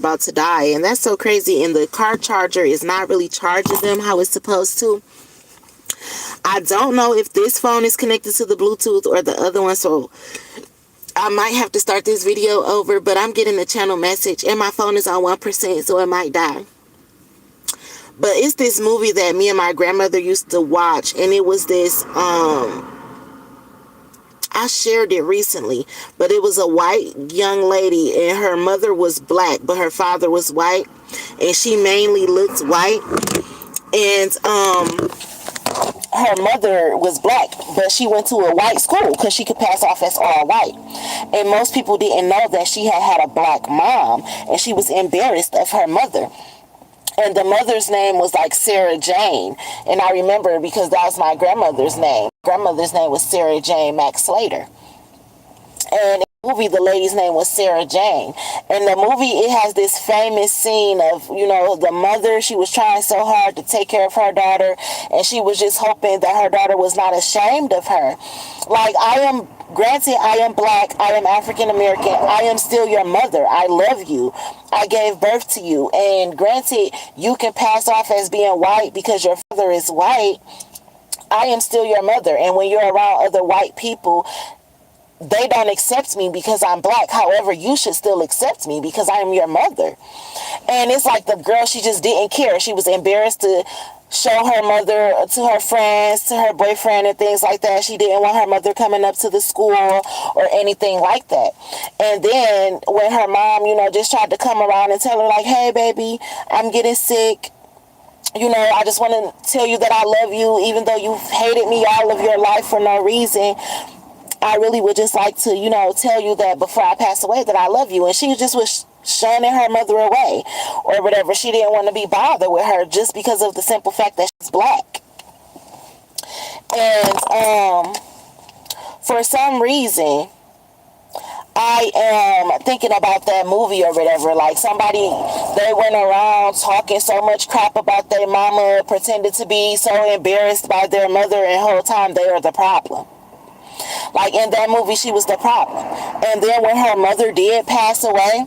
about to die. And that's so crazy. And the car charger is not really charging them how it's supposed to. I don't know if this phone is connected to the Bluetooth or the other one, so I might have to start this video over, but I'm getting a channel message and my phone is on 1%, so it might die. But it's this movie that me and my grandmother used to watch, and it was this, I shared it recently, but it was a white young lady, and her mother was black, but her father was white, and she mainly looked white, and, her mother was black, but she went to a white school because she could pass off as all white. And most people didn't know that she had a black mom, and she was embarrassed of her mother. And the mother's name was like Sarah Jane. And I remember because that was my grandmother's name. Grandmother's name was Sarah Jane Max Slater. And in the movie, the lady's name was Sarah Jane. In the movie, it has this famous scene of, you know, the mother, she was trying so hard to take care of her daughter, and she was just hoping that her daughter was not ashamed of her. Like, granted, I am black, I am African American, I am still your mother. I love you. I gave birth to you. And granted, you can pass off as being white because your father is white. I am still your mother. And when you're around other white people, they don't accept me because I'm black. However, you should still accept me because I am your mother. And it's like the girl, she just didn't care. She was embarrassed to show her mother to her friends, to her boyfriend and things like that. She didn't want her mother coming up to the school or anything like that. And then when her mom, you know, just tried to come around and tell her like, hey, baby, I'm getting sick. You know, I just want to tell you that I love you, even though you've hated me all of your life for no reason. I really would just like to, you know, tell you that before I pass away that I love you. And she just was shunning her mother away or whatever. She didn't want to be bothered with her just because of the simple fact that she's black. And for some reason, I am thinking about that movie or whatever. Like somebody, they went around talking so much crap about their mama, pretended to be so embarrassed by their mother, and whole time they are the problem. Like in that movie, she was the problem. And then when her mother did pass away,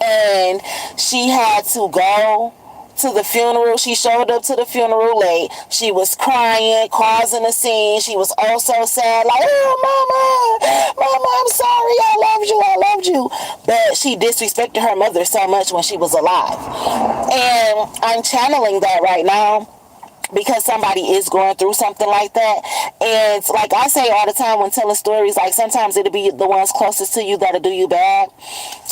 and she had to go to the funeral, she showed up to the funeral late. She was crying, causing a scene. She was also sad, like, oh, mama, I'm sorry, I loved you. But she disrespected her mother so much when she was alive. And I'm channeling that right now, because somebody is going through something like that. And like I say all the time when telling stories, like sometimes it'll be the ones closest to you that'll do you bad,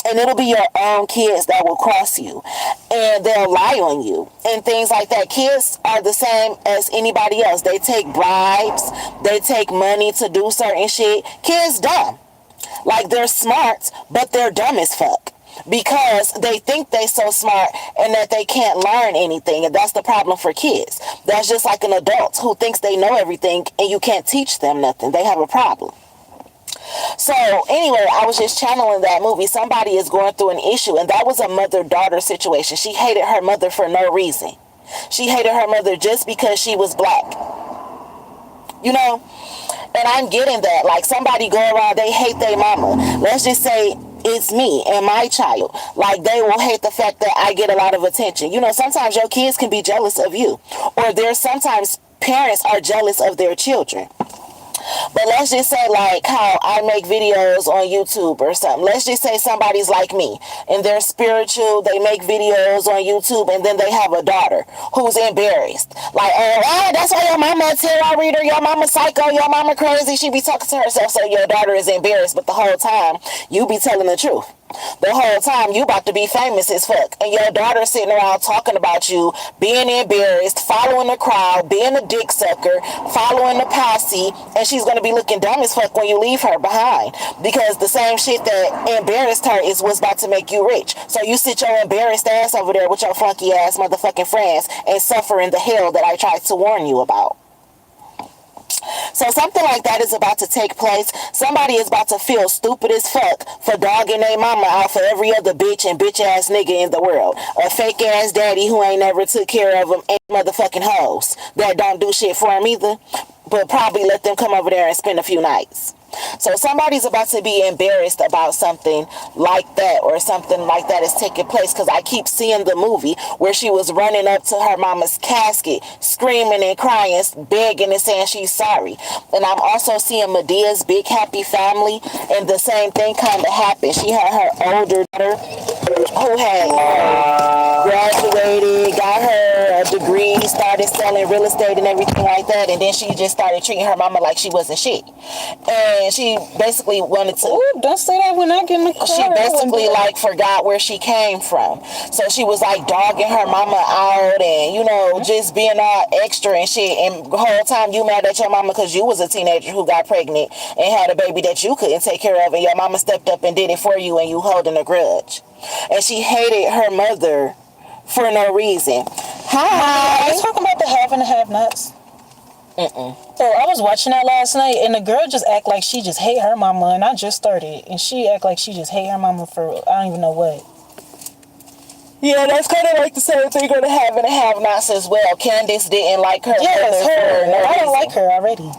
and it'll be your own kids that will cross you, and they'll lie on you and things like that. Kids are the same as anybody else. They take bribes, they take money to do certain shit. Kids dumb. Like they're smart, but they're dumb as fuck, because they think they so smart and that they can't learn anything. And that's the problem for kids. That's just like an adult who thinks they know everything and you can't teach them nothing. They have a problem. So anyway, I was just channeling that movie. Somebody is going through an issue, and that was a mother-daughter situation. She hated her mother for no reason. She hated her mother just because she was black. You know? And I'm getting that. Like somebody go around, they hate their mama. Let's just say it's me and my child. Like they will hate the fact that I get a lot of attention. You know, sometimes your kids can be jealous of you, or there's sometimes parents are jealous of their children. But let's just say like how I make videos on YouTube or something. Let's just say somebody's like me and they're spiritual. They make videos on YouTube, and then they have a daughter who's embarrassed. Like, oh, that's why your mama a tarot reader, your mama psycho, your mama crazy. She be talking to herself, so your daughter is embarrassed. But the whole time you be telling the truth. The whole time you about to be famous as fuck, and your daughter sitting around talking about you, being embarrassed, following the crowd, being a dick sucker, following the posse, and she's going to be looking dumb as fuck when you leave her behind, because the same shit that embarrassed her is what's about to make you rich. So you sit your embarrassed ass over there with your funky ass motherfucking friends and suffer in the hell that I tried to warn you about. So something like that is about to take place. Somebody is about to feel stupid as fuck for dogging their mama out for every other bitch and bitch ass nigga in the world. A fake ass daddy who ain't never took care of them, and motherfucking hoes that don't do shit for him either, but probably let them come over there and spend a few nights. So somebody's about to be embarrassed about something like that, or something like that is taking place, because I keep seeing the movie where she was running up to her mama's casket, screaming and crying, begging and saying she's sorry. And I'm also seeing Medea's big happy family, and the same thing kind of happened. She had her older daughter who had graduated, got her a degree, started selling real estate and everything like that, and then she just started treating her mama like she wasn't shit. And she basically wanted to... Ooh, don't say that when I get in the car. She basically like forgot where she came from. So she was like dogging her mama out and, you know, just being all extra and shit. And the whole time you mad at your mama because you was a teenager who got pregnant and had a baby that you couldn't take care of, and your mama stepped up and did it for you, and you holding a grudge. And she hated her mother for no reason. Hi. Are you talking about the have and the have-nots? So I was watching that last night, and the girl just act like she just hate her mama, and I just started, and she act like she just hate her mama for I don't even know what. Yeah, that's kind of like the same thing on the have and the have-nots as well. Candace didn't like her. Yes, her. No, I don't like her already.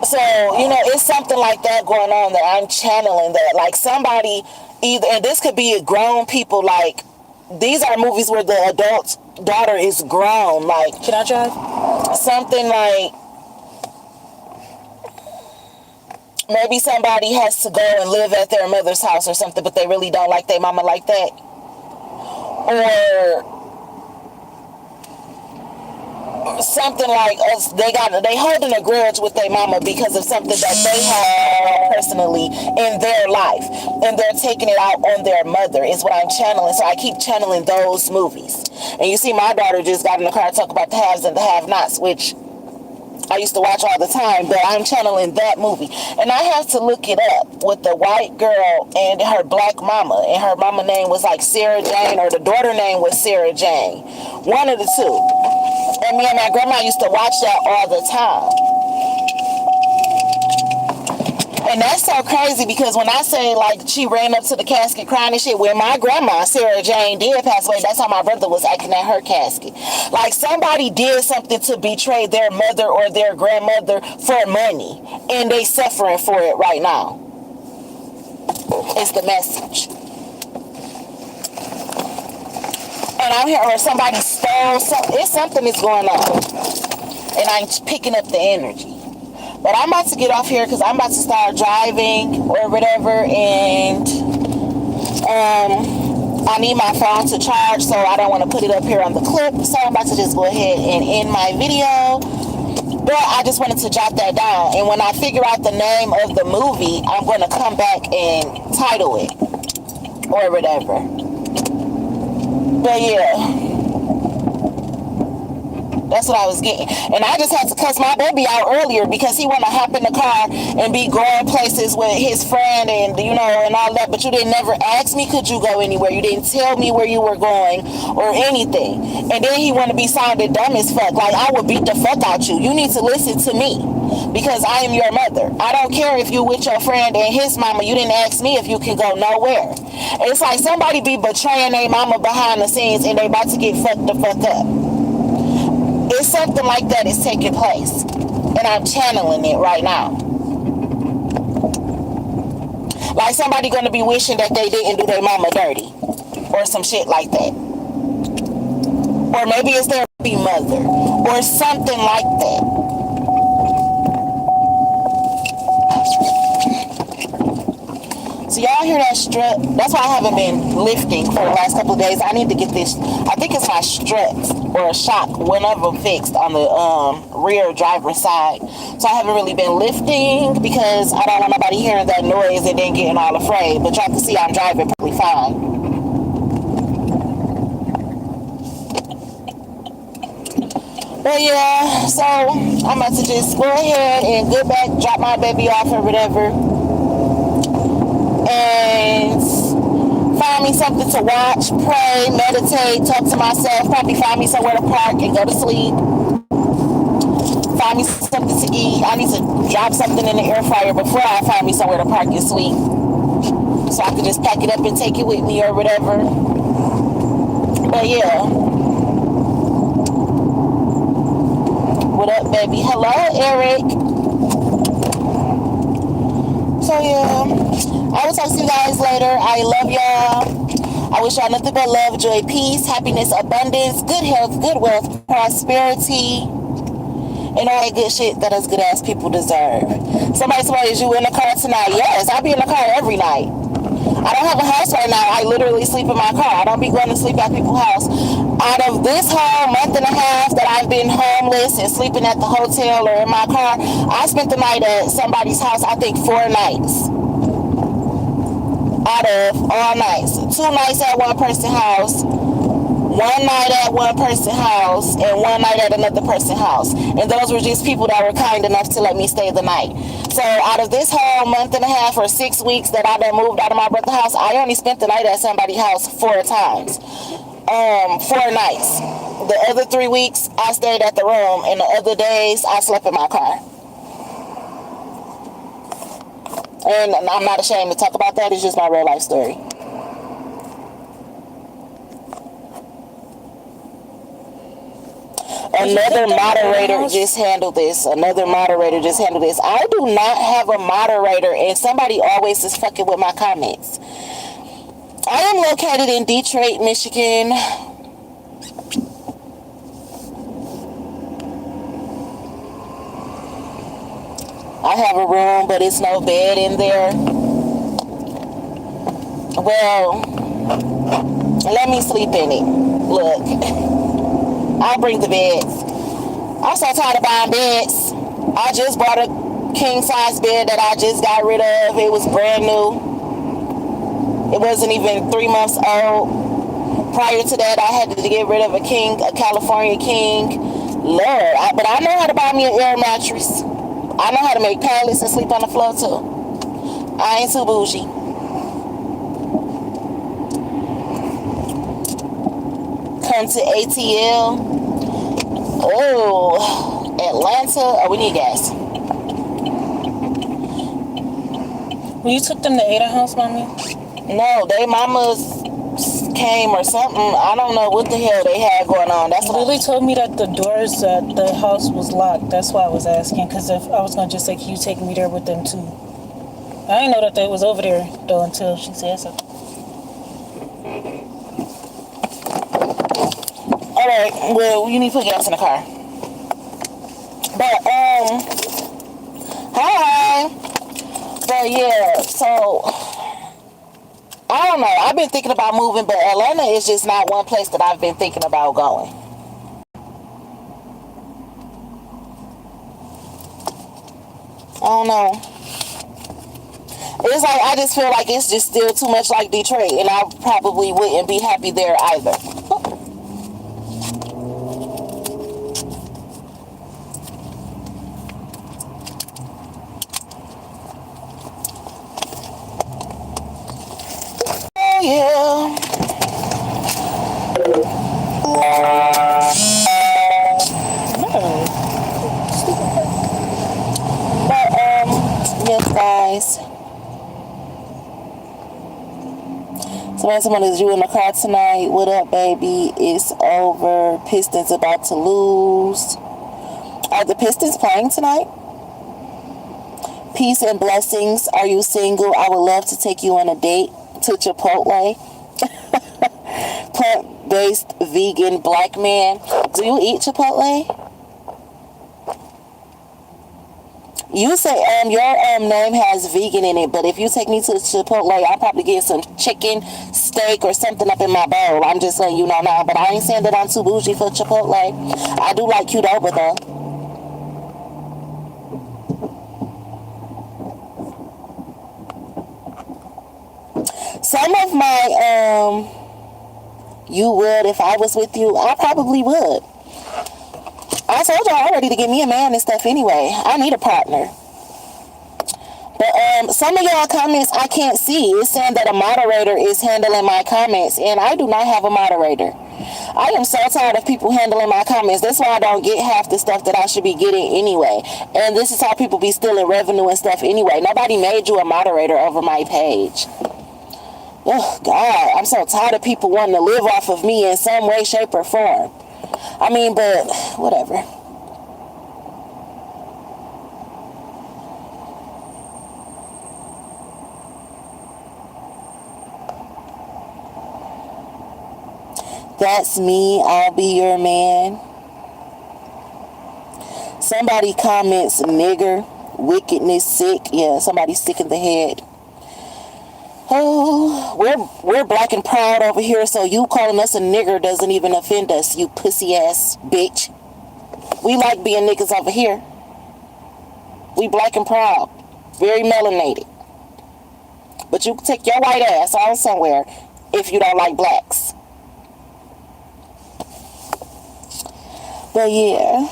So, you know, it's something like that going on that I'm channeling, that like somebody either, and this could be grown people, like these are movies where the adult's daughter is grown, like... Can I drive? Something like maybe somebody has to go and live at their mother's house or something, but they really don't like their mama like that. Or something like us, they holding a grudge with their mama because of something that they have personally in their life, and they're taking it out on their mother is what I'm channeling. So I keep channeling those movies. And you see my daughter just got in the car and talk about the haves and the have-nots, which I used to watch all the time, but I'm channeling that movie. And I have to look it up with the white girl and her black mama, and her mama name was like Sarah Jane, or the daughter name was Sarah Jane, one of the two. And me and my grandma used to watch that all the time. And that's so crazy, because when I say like she ran up to the casket crying and shit, when my grandma, Sarah Jane, did pass away, that's how my brother was acting at her casket. Like somebody did something to betray their mother or their grandmother for money, and they suffering for it right now. It's the message. And I'm here, or somebody stole something. It's something that's going on. And I'm picking up the energy. But I'm about to get off here because I'm about to start driving or whatever, and I need my phone to charge, so I don't want to put it up here on the clip. So I'm about to just go ahead and end my video. But I just wanted to jot that down. And when I figure out the name of the movie, I'm going to come back and title it or whatever. But yeah. That's what I was getting. And I just had to cuss my baby out earlier because he want to hop in the car and be going places with his friend and, you know, and all that. But you didn't never ask me, could you go anywhere? You didn't tell me where you were going or anything. And then he want to be sounded dumb as fuck. Like, I would beat the fuck out you. You need to listen to me because I am your mother. I don't care if you with your friend and his mama. You didn't ask me if you can go nowhere. It's like somebody be betraying their mama behind the scenes and they about to get fucked the fuck up. It's something like that is taking place, and I'm channeling it right now. Like somebody gonna be wishing that they didn't do their mama dirty, or some shit like that. Or maybe it's their baby mother, or something like that. So y'all hear that strut? That's why I haven't been lifting for the last couple of days. I need to get this, I think it's my struts or a shock, one of them fixed on the rear driver's side. So I haven't really been lifting because I don't want nobody hearing that noise and then getting all afraid. But y'all can see I'm driving pretty fine. But yeah, so I'm about to just go ahead and get back, drop my baby off or whatever. And find me something to watch, pray, meditate, talk to myself, probably find me somewhere to park and go to sleep. Find me something to eat. I need to drop something in the air fryer before I find me somewhere to park and sleep, so I can just pack it up and take it with me or whatever. But yeah. What up, baby? Hello, Eric. yeah. I will talk to you guys later. I love y'all. I wish y'all nothing but love, joy, peace, happiness, abundance, good health, good wealth, prosperity, and all that good shit that us good ass people deserve. Somebody said, is you in the car tonight? Yes, I be in the car every night. I don't have a house right now. I literally sleep in my car. I don't be going to sleep at people's house. Out of this whole month and a half that I've been homeless and sleeping at the hotel or in my car, I spent the night at somebody's house, I think 4 nights. Out of all nights. 2 nights at one person's house, 1 night at one person's house, and 1 night at another person's house. And those were just people that were kind enough to let me stay the night. So out of this whole month and a half or 6 weeks that I done moved out of my brother's house, I only spent the night at somebody's house 4 times. 4 nights. The other 3 weeks, I stayed at the room, and the other days, I slept in my car. And I'm not ashamed to talk about that. It's just my real life story. Another moderator just handled this. I do not have a moderator, and somebody always is fucking with my comments. I am located in Detroit, Michigan. I have a room, but it's no bed in there. Well, let me sleep in it. Look, I'll bring the beds. I'm so tired of buying beds. I just bought a king size bed that I just got rid of. It was brand new. It wasn't even 3 months old. Prior to that, I had to get rid of a California king. Lord, but I know how to buy me an air mattress. I know how to make pallets and sleep on the floor too. I ain't too bougie. Come to ATL. Oh, Atlanta. Oh, we need gas. When you took them to Ada House, mommy? No, they mamas came or something. I don't know what the hell they had going on. That's Lily told me that the doors at the house was locked. That's why I was asking, because if I was going to just say, can you take me there with them too? I didn't know that they was over there, though, until she said so. Alright, well, you need to put gas in the car. But, hi. But, yeah, so I don't know. I've been thinking about moving, but Atlanta is just not one place that I've been thinking about going. I don't know. It's like, I just feel like it's just still too much like Detroit, and I probably wouldn't be happy there either. Yeah. But yes, guys. Someone is you in the car tonight? What up, baby? It's over. Pistons about to lose. Are the Pistons playing tonight? Peace and blessings. Are you single? I would love to take you on a date to Chipotle. Plant-based vegan black man. Do you eat Chipotle? You say your name has vegan in it, but if you take me to Chipotle, I'll probably get some chicken, steak, or something up in my bowl. I'm just letting you know now, but I ain't saying that I'm too bougie for Chipotle. I do like Qdoba though. Some of my, you would if I was with you, I probably would. I told y'all already to get me a man and stuff anyway. I need a partner. But some of y'all comments I can't see. It's saying that a moderator is handling my comments, and I do not have a moderator. I am so tired of people handling my comments. That's why I don't get half the stuff that I should be getting anyway. And this is how people be stealing revenue and stuff anyway. Nobody made you a moderator over my page. Oh, God, I'm so tired of people wanting to live off of me in some way, shape, or form. I mean, but whatever. That's me. I'll be your man. Somebody comments nigger, wickedness, sick. Yeah, somebody's sick in the head. Oh, we're black and proud over here, so you calling us a nigger doesn't even offend us, you pussy ass bitch. We like being niggas over here. We black and proud. Very melanated. But you can take your white ass on somewhere if you don't like blacks. But yeah.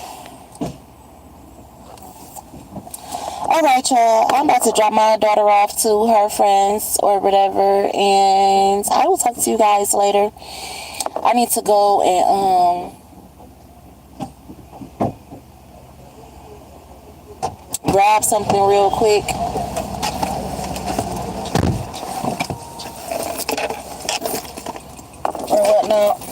Alright, y'all. I'm about to drop my daughter off to her friends or whatever. And I will talk to you guys later. I need to go and grab something real quick. Or whatnot.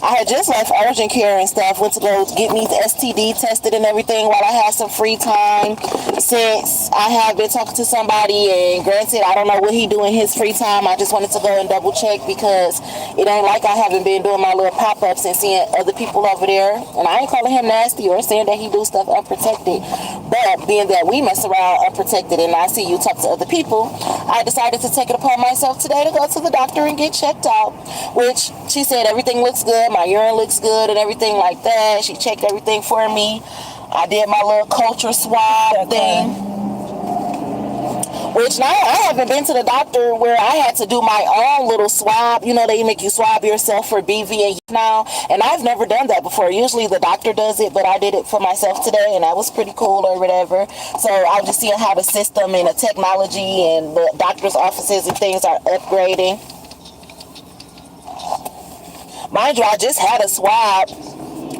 I had just left urgent care and stuff. Went to go get me STD tested and everything while I had some free time. Since I have been talking to somebody, and granted, I don't know what he do in his free time. I just wanted to go and double check because it ain't like I haven't been doing my little pop-ups and seeing other people over there. And I ain't calling him nasty or saying that he do stuff unprotected. But being that we mess around unprotected and I see you talk to other people, I decided to take it upon myself today to go to the doctor and get checked out. Which she said everything looks good. My urine looks good and everything like that. She checked everything for me. I did my little culture swab thing. Which now I haven't been to the doctor where I had to do my own little swab. You know, they make you swab yourself for BV now. And I've never done that before. Usually the doctor does it, but I did it for myself today and that was pretty cool or whatever. So I'm just seeing how the system and the technology and the doctor's offices and things are upgrading. Mind you, I just had a swab,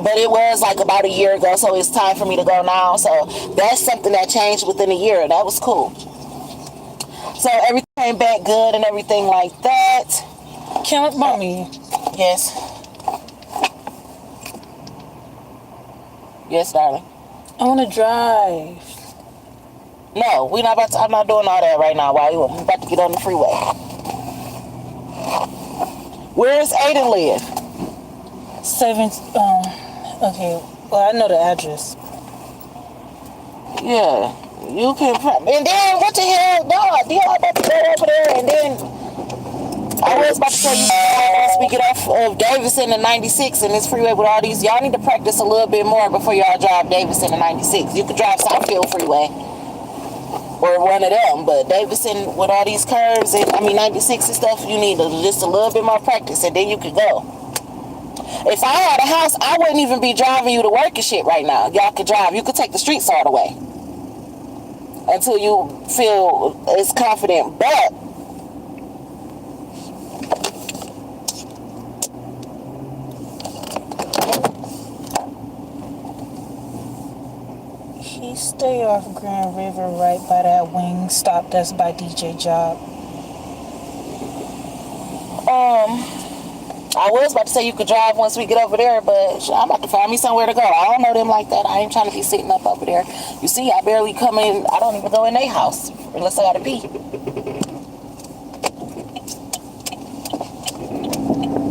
but it was like about a year ago, so it's time for me to go now. So that's something that changed within a year. That was cool. So everything came back good and everything like that. Count mommy. Yes. Yes, darling. I want to drive. No, we're not about to, I'm not doing all that right now. While we're about to get on the freeway. Where does Aiden live? Okay. Well, I know the address. Yeah. You can, and then what the hell, dog? Y'all about to go over there, and then I was about to tell you once we get off of Davison and 96 and this freeway with all these, y'all need to practice a little bit more before y'all drive Davison and 96. You could drive Southfield Freeway or one of them, but Davison with all these curves and 96 and stuff, you need just a little bit more practice, and then you could go. If I had a house, I wouldn't even be driving you to work and shit right now. Y'all could drive. You could take the streets all the way until you feel as confident. But He stay off Grand River right by that wing stop that's by DJ Job. I was about to say you could drive once we get over there, but I'm about to find me somewhere to go. I don't know them like that. I ain't trying to be sitting up over there. You see, I barely come in. I don't even go in their house unless I gotta pee.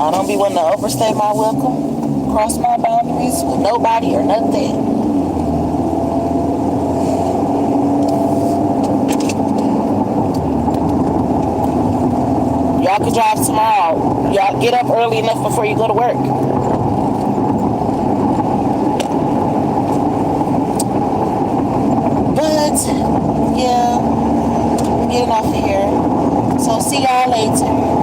I don't be wanting to overstay my welcome, cross my boundaries with nobody or nothing. Y'all can drive tomorrow. Y'all get up early enough before you go to work. But, yeah, I'm getting off of here. So see y'all later.